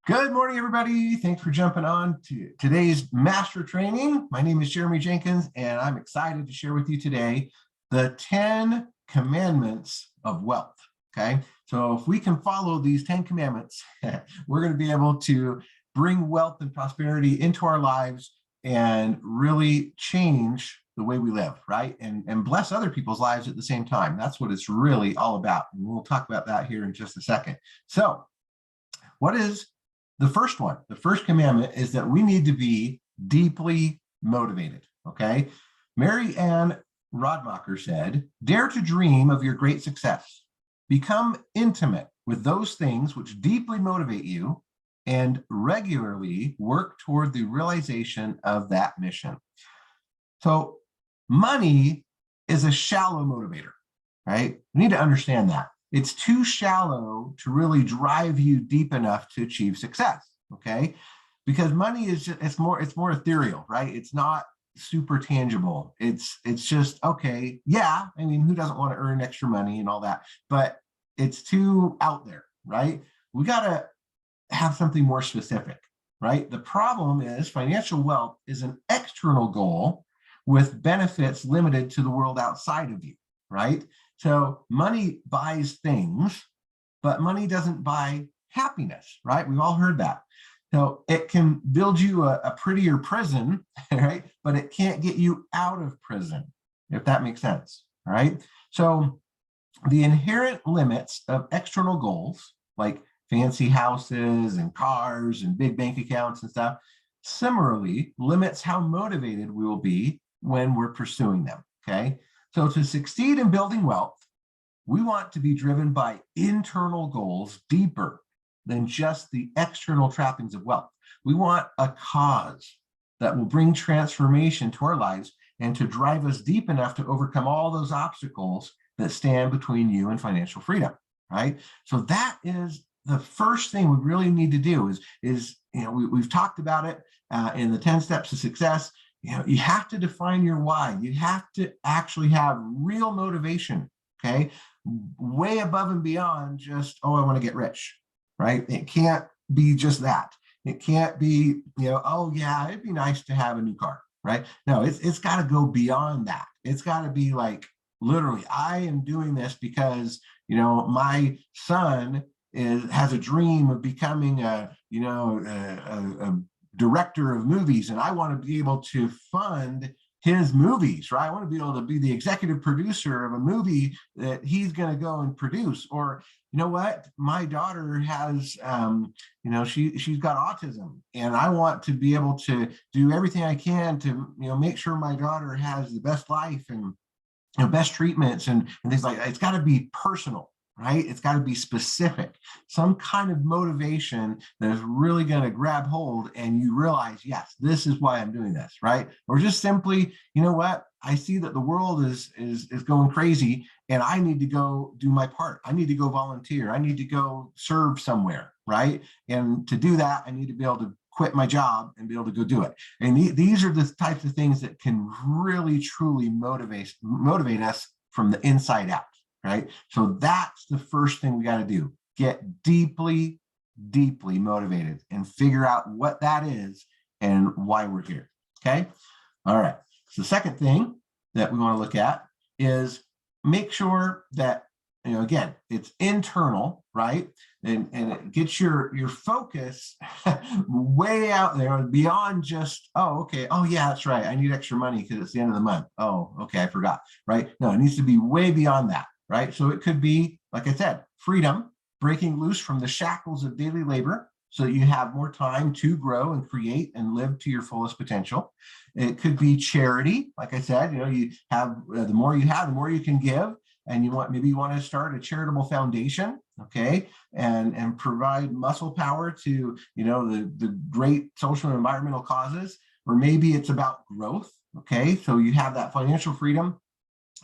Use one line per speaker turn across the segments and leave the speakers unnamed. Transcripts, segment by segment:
Good morning, everybody. Thanks for jumping on to today's master training. My name is Jeremy Jenkins, and I'm excited to share with you today the 10 commandments of wealth. Okay, so if we can follow these 10 commandments, we're going to be able to bring wealth and prosperity into our lives and really change the way we live, right? And bless other people's lives at the same time. That's what it's really all about. And we'll talk about that here in just a second. So, what is the first one? The first commandment is that we need to be deeply motivated, okay? Mary Ann Rodmacher said, "Dare to dream of your great success. Become intimate with those things which deeply motivate you and regularly work toward the realization of that mission." So money is a shallow motivator, right? We need to understand that. It's too shallow to really drive you deep enough to achieve success, okay? Because money is just, it's more ethereal, right? It's not super tangible. It's just, okay, yeah, I mean, who doesn't want to earn extra money and all that? But it's too out there, right? We got to have something more specific, right? The problem is financial wealth is an external goal with benefits limited to the world outside of you, right? So money buys things, but money doesn't buy happiness, right? We've all heard that. So it can build you a prettier prison, right? But it can't get you out of prison, if that makes sense, all right? So the inherent limits of external goals, like fancy houses and cars and big bank accounts and stuff, similarly limits how motivated we will be when we're pursuing them, okay? So to succeed in building wealth, we want to be driven by internal goals deeper than just the external trappings of wealth. We want a cause that will bring transformation to our lives and to drive us deep enough to overcome all those obstacles that stand between you and financial freedom, right? So that is the first thing we really need to do is we've talked about it in the 10 steps to success. You have to define your why. You have to actually have real motivation, okay? Way above and beyond just, oh, I want to get rich, right? It can't be just that. It can't be, oh yeah, it'd be nice to have a new car, right? No, it's got to go beyond that. It's got to be like, literally, I am doing this because, my son has a dream of becoming a director of movies, and I want to be able to fund his movies, right? I want to be able to be the executive producer of a movie that he's going to go and produce. Or, you know what? My daughter has, she's got autism, and I want to be able to do everything I can to, make sure my daughter has the best life and best treatments and things like that. It's got to be personal, right? It's got to be specific, some kind of motivation that is really going to grab hold and you realize, yes, this is why I'm doing this, right? Or just simply, you know what? I see that the world is going crazy and I need to go do my part. I need to go volunteer. I need to go serve somewhere, right? And to do that, I need to be able to quit my job and be able to go do it. And these are the types of things that can really, truly motivate us from the inside out. Right? So that's the first thing we got to do. Get deeply, deeply motivated and figure out what that is and why we're here. Okay. All right. So the second thing that we want to look at is make sure that, again, it's internal, right? And it gets your focus way out there beyond just, oh, okay. Oh yeah, that's right. I need extra money because it's the end of the month. Oh, okay. I forgot. Right. No, it needs to be way beyond that. Right? So it could be, like I said, freedom, breaking loose from the shackles of daily labor so that you have more time to grow and create and live to your fullest potential. It could be charity. Like I said, you have, the more you have, the more you can give. And maybe you want to start a charitable foundation, okay, and provide muscle power to, the great social and environmental causes. Or maybe it's about growth, okay? So you have that financial freedom.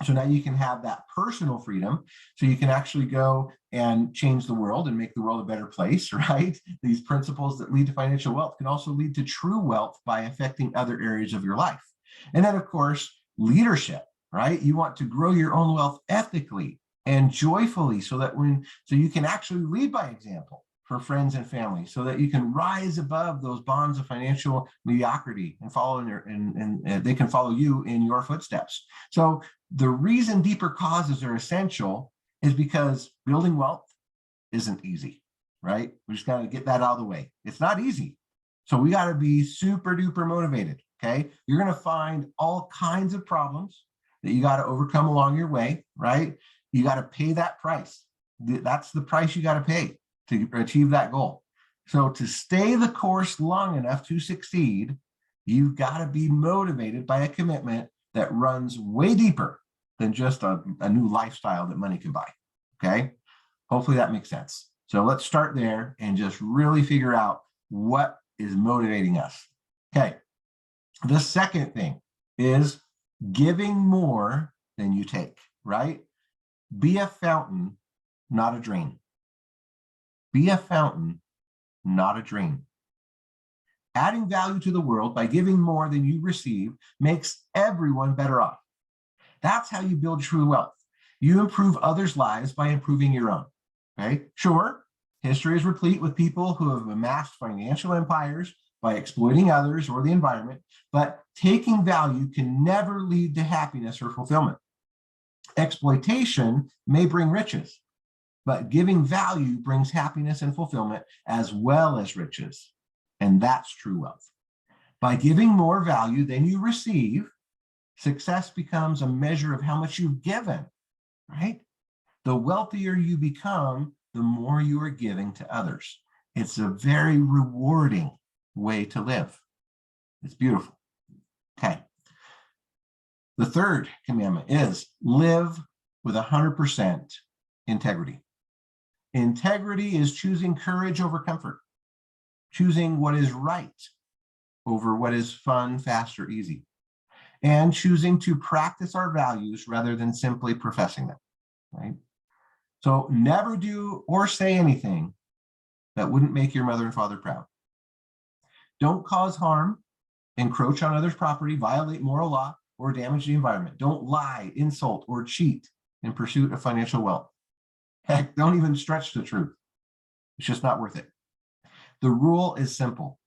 So now you can have that personal freedom, so you can actually go and change the world and make the world a better place, right? These principles that lead to financial wealth can also lead to true wealth by affecting other areas of your life. And then, of course, leadership, right? You want to grow your own wealth ethically and joyfully so you can actually lead by example, for friends and family so that you can rise above those bonds of financial mediocrity and follow and they can follow you in your footsteps. So the reason deeper causes are essential is because building wealth isn't easy, right? We just got to get that out of the way. It's not easy. So we got to be super duper motivated, okay? You're going to find all kinds of problems that you got to overcome along your way, right? You got to pay that price. That's the price you got to pay to achieve that goal. So to stay the course long enough to succeed, you've got to be motivated by a commitment that runs way deeper than just a new lifestyle that money can buy, okay? Hopefully that makes sense. So let's start there and just really figure out what is motivating us. Okay, the second thing is giving more than you take, right? Be a fountain, not a drain. Be a fountain, not a drain. Adding value to the world by giving more than you receive makes everyone better off. That's how you build true wealth. You improve others' lives by improving your own. Okay? Sure, history is replete with people who have amassed financial empires by exploiting others or the environment, but taking value can never lead to happiness or fulfillment. Exploitation may bring riches, but giving value brings happiness and fulfillment as well as riches. And that's true wealth. By giving more value than you receive, success becomes a measure of how much you've given, right? The wealthier you become, the more you are giving to others. It's a very rewarding way to live. It's beautiful. Okay. The third commandment is live with 100% integrity. Integrity is choosing courage over comfort, choosing what is right over what is fun, fast, or easy, and choosing to practice our values rather than simply professing them, right? So never do or say anything that wouldn't make your mother and father proud. Don't cause harm, encroach on others' property, violate moral law, or damage the environment. Don't lie, insult, or cheat in pursuit of financial wealth. Heck, don't even stretch the truth. It's just not worth it. The rule is simple.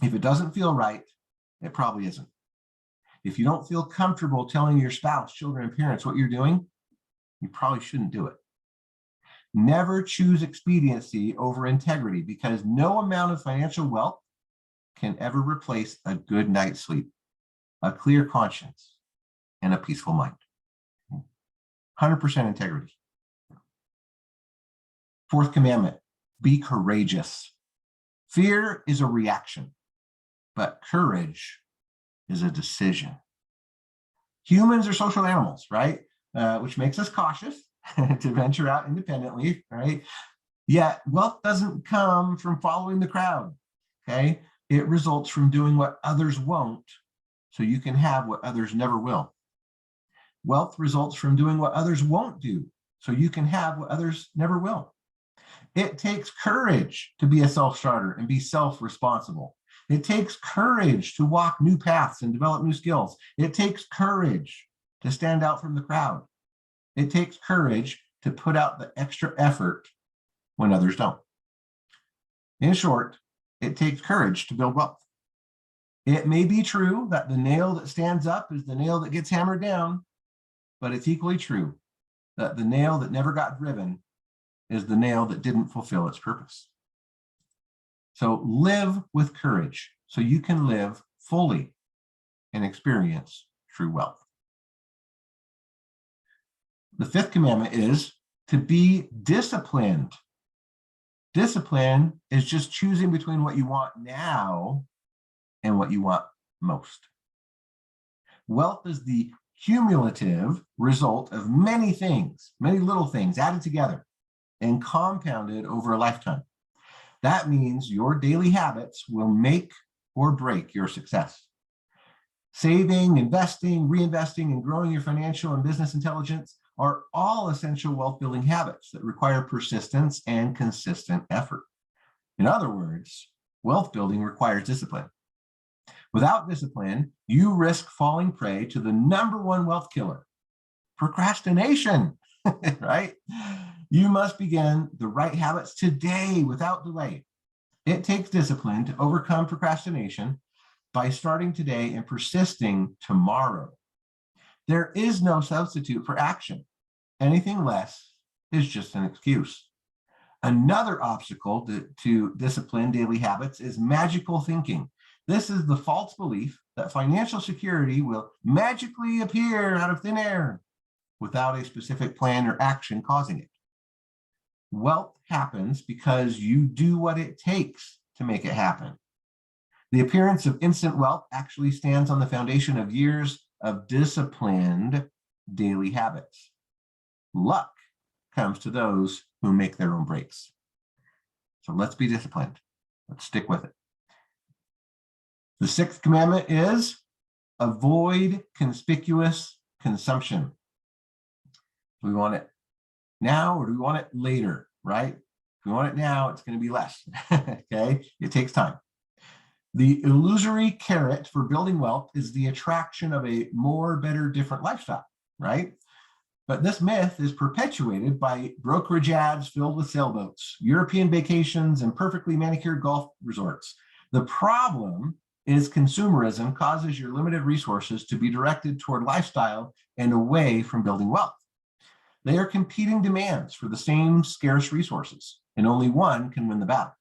If it doesn't feel right, it probably isn't. If you don't feel comfortable telling your spouse, children, and parents what you're doing, you probably shouldn't do it. Never choose expediency over integrity because no amount of financial wealth can ever replace a good night's sleep, a clear conscience, and a peaceful mind. 100% integrity. Fourth commandment, be courageous. Fear is a reaction, but courage is a decision. Humans are social animals, right? Which makes us cautious to venture out independently, right? Yet wealth doesn't come from following the crowd, okay? It results from doing what others won't, so you can have what others never will. Wealth results from doing what others won't do, so you can have what others never will. It takes courage to be a self-starter and be self-responsible. It takes courage to walk new paths and develop new skills. It takes courage to stand out from the crowd. It takes courage to put out the extra effort when others don't. In short, it takes courage to build wealth. It may be true that the nail that stands up is the nail that gets hammered down, but it's equally true that the nail that never got driven is the nail that didn't fulfill its purpose. So live with courage so you can live fully and experience true wealth. The fifth commandment is to be disciplined. Discipline is just choosing between what you want now and what you want most. Wealth is the cumulative result of many things, many little things added together and compounded over a lifetime. That means your daily habits will make or break your success. Saving, investing, reinvesting, and growing your financial and business intelligence are all essential wealth-building habits that require persistence and consistent effort. In other words, wealth building requires discipline. Without discipline, you risk falling prey to the #1 wealth killer, procrastination, right? You must begin the right habits today without delay. It takes discipline to overcome procrastination by starting today and persisting tomorrow. There is no substitute for action. Anything less is just an excuse. Another obstacle to discipline daily habits is magical thinking. This is the false belief that financial security will magically appear out of thin air without a specific plan or action causing it. Wealth happens because you do what it takes to make it happen. The appearance of instant wealth actually stands on the foundation of years of disciplined daily habits. Luck comes to those who make their own breaks. So let's be disciplined. Let's stick with it. The sixth commandment is avoid conspicuous consumption. Do we want it now or do we want it later, right? If we want it now, it's going to be less, okay? It takes time. The illusory carrot for building wealth is the attraction of a more, better, different lifestyle, right? But this myth is perpetuated by brokerage ads filled with sailboats, European vacations, and perfectly manicured golf resorts. The problem is consumerism causes your limited resources to be directed toward lifestyle and away from building wealth. They are competing demands for the same scarce resources, and only one can win the battle.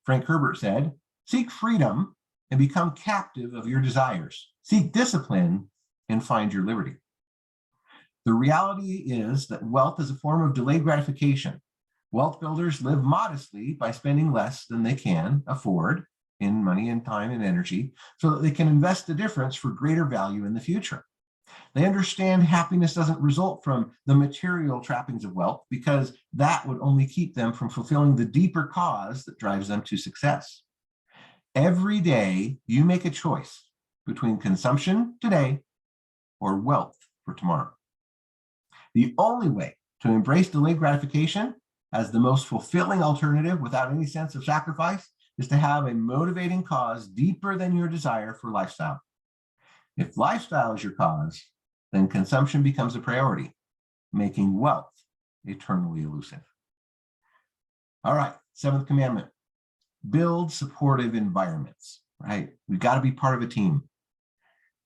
Frank Herbert said, "Seek freedom and become captive of your desires. Seek discipline and find your liberty." The reality is that wealth is a form of delayed gratification. Wealth builders live modestly by spending less than they can afford in money and time and energy so that they can invest the difference for greater value in the future. They understand happiness doesn't result from the material trappings of wealth because that would only keep them from fulfilling the deeper cause that drives them to success. Every day you make a choice between consumption today or wealth for tomorrow. The only way to embrace delayed gratification as the most fulfilling alternative without any sense of sacrifice is to have a motivating cause deeper than your desire for lifestyle. If lifestyle is your cause, then consumption becomes a priority, making wealth eternally elusive. All right, seventh commandment, build supportive environments, right? We've got to be part of a team.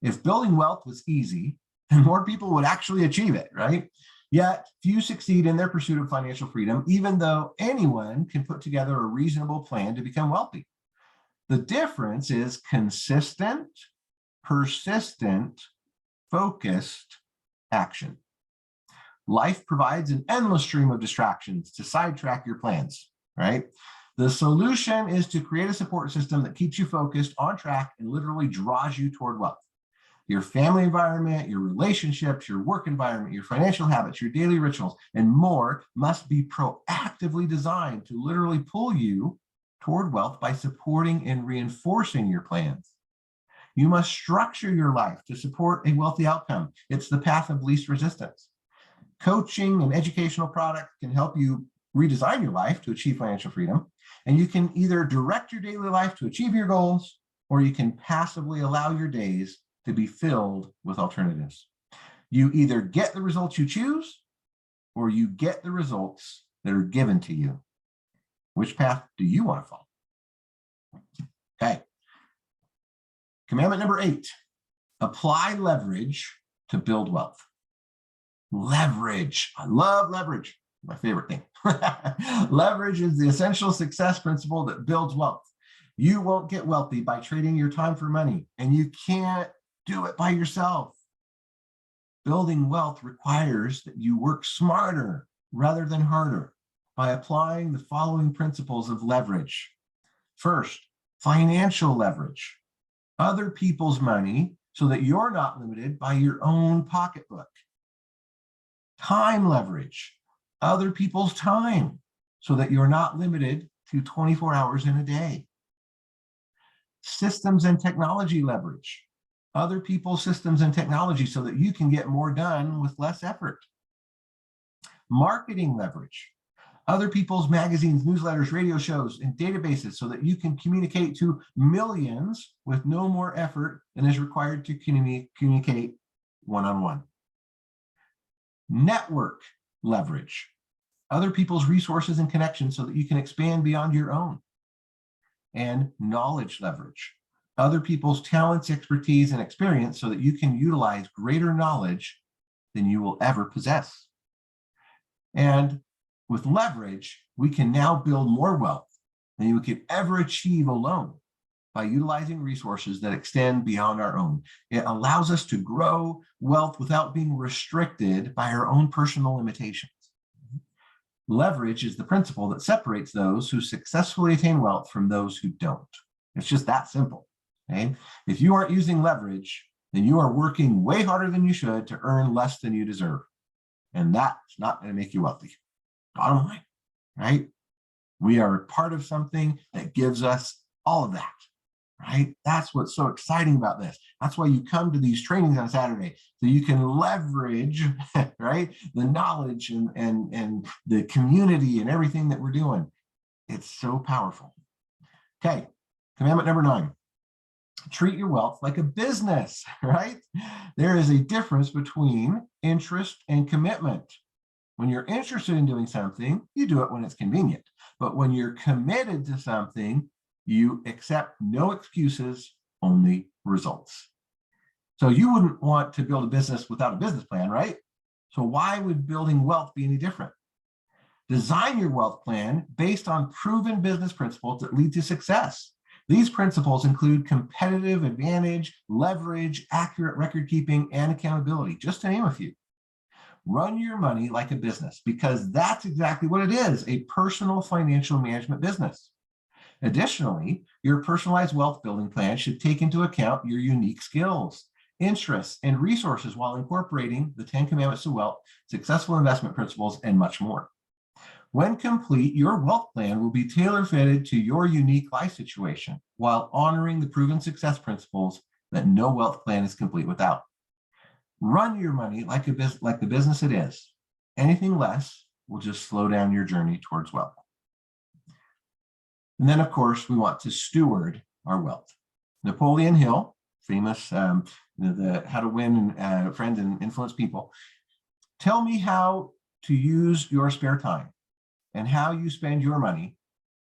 If building wealth was easy, then more people would actually achieve it, right? Yet few succeed in their pursuit of financial freedom, even though anyone can put together a reasonable plan to become wealthy. The difference is consistent, persistent, focused action. Life provides an endless stream of distractions to sidetrack your plans, right? The solution is to create a support system that keeps you focused, on track, and literally draws you toward wealth. Your family environment, your relationships, your work environment, your financial habits, your daily rituals, and more must be proactively designed to literally pull you toward wealth by supporting and reinforcing your plans. You must structure your life to support a wealthy outcome. It's the path of least resistance. Coaching and educational products can help you redesign your life to achieve financial freedom. And you can either direct your daily life to achieve your goals, or you can passively allow your days to be filled with alternatives. You either get the results you choose, or you get the results that are given to you. Which path do you want to follow? Okay. Commandment number 8, apply leverage to build wealth. Leverage. I love leverage. My favorite thing. Leverage is the essential success principle that builds wealth. You won't get wealthy by trading your time for money, and you can't do it by yourself. Building wealth requires that you work smarter rather than harder by applying the following principles of leverage. First, financial leverage. Other people's money so that you're not limited by your own pocketbook. Time leverage. Other people's time so that you're not limited to 24 hours in a day. Systems and technology leverage. Other people's systems and technology so that you can get more done with less effort. Marketing leverage. Other people's magazines, newsletters, radio shows, and databases so that you can communicate to millions with no more effort than is required to communicate one-on-one. Network leverage. other people's resources and connections so that you can expand beyond your own. And knowledge leverage, other people's talents, expertise, and experience so that you can utilize greater knowledge than you will ever possess. And with leverage, we can now build more wealth than you could ever achieve alone by utilizing resources that extend beyond our own. It allows us to grow wealth without being restricted by our own personal limitations. Leverage is the principle that separates those who successfully attain wealth from those who don't. It's just that simple. Okay? If you aren't using leverage, then you are working way harder than you should to earn less than you deserve. And that's not going to make you wealthy. Bottom line, right? We are part of something that gives us all of that, right? That's what's so exciting about this. That's why you come to these trainings on Saturday, so you can leverage, right, the knowledge and the community and everything that we're doing. It's so powerful. Okay, commandment number 9. Treat your wealth like a business, right? There is a difference between interest and commitment. When you're interested in doing something, you do it when it's convenient. But when you're committed to something, you accept no excuses, only results. So you wouldn't want to build a business without a business plan, right? So why would building wealth be any different? Design your wealth plan based on proven business principles that lead to success. These principles include competitive advantage, leverage, accurate record keeping, and accountability, just to name a few. Run your money like a business, because that's exactly what it is, a personal financial management business. Additionally, your personalized wealth building plan should take into account your unique skills, interests, and resources while incorporating the 10 commandments to wealth, successful investment principles, and much more. When complete, your wealth plan will be tailor-fitted to your unique life situation while honoring the proven success principles that no wealth plan is complete without. Run your money like the business it is. Anything less will just slow down your journey towards wealth. And then, of course, we want to steward our wealth. Napoleon Hill, famous How to Win Friends and Influence People. Tell me how to use your spare time and how you spend your money,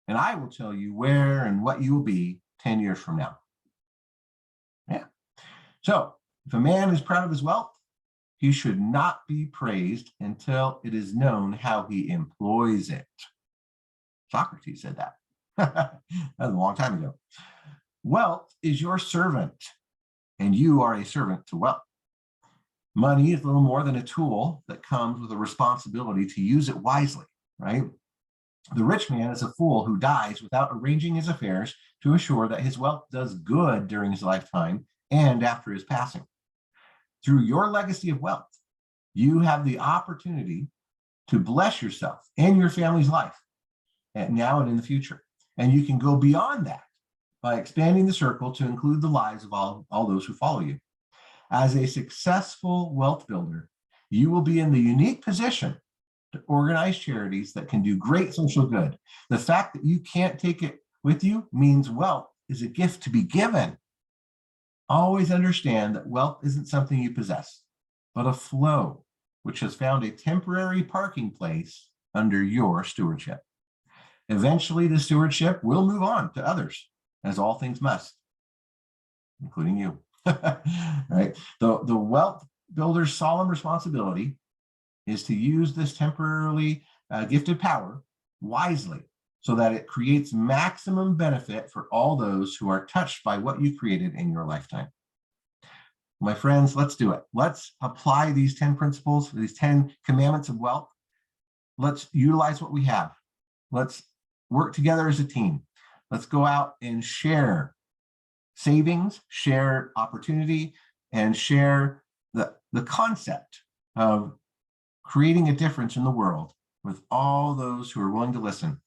and I will tell you where and what you will be 10 years from now. Yeah. So if a man is proud of his wealth, he should not be praised until it is known how he employs it. Socrates said that. That was a long time ago. Wealth is your servant, and you are a servant to wealth. Money is little more than a tool that comes with a responsibility to use it wisely, right? The rich man is a fool who dies without arranging his affairs to assure that his wealth does good during his lifetime and after his passing. Through your legacy of wealth, you have the opportunity to bless yourself and your family's life now and in the future. And you can go beyond that by expanding the circle to include the lives of all those who follow you. As a successful wealth builder, you will be in the unique position to organize charities that can do great social good. The fact that you can't take it with you means wealth is a gift to be given. Always understand that wealth isn't something you possess, but a flow, which has found a temporary parking place under your stewardship. Eventually, the stewardship will move on to others, as all things must, including you. Right? The wealth builder's solemn responsibility is to use this temporarily gifted power wisely so that it creates maximum benefit for all those who are touched by what you created in your lifetime. My friends, let's do it. Let's apply these 10 principles, these 10 commandments of wealth. Let's utilize what we have. Let's work together as a team. Let's go out and share savings, share opportunity, and share the concept of creating a difference in the world with all those who are willing to listen.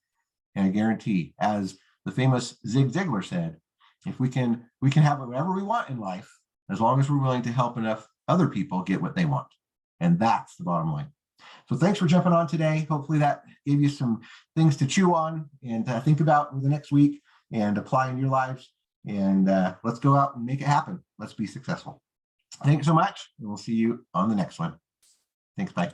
And I guarantee, as the famous Zig Ziglar said, if we can have whatever we want in life, as long as we're willing to help enough other people get what they want. And that's the bottom line. So thanks for jumping on today. Hopefully that gave you some things to chew on and think about for the next week and apply in your lives. And let's go out and make it happen. Let's be successful. Thanks so much. And we'll see you on the next one. Thanks. Bye.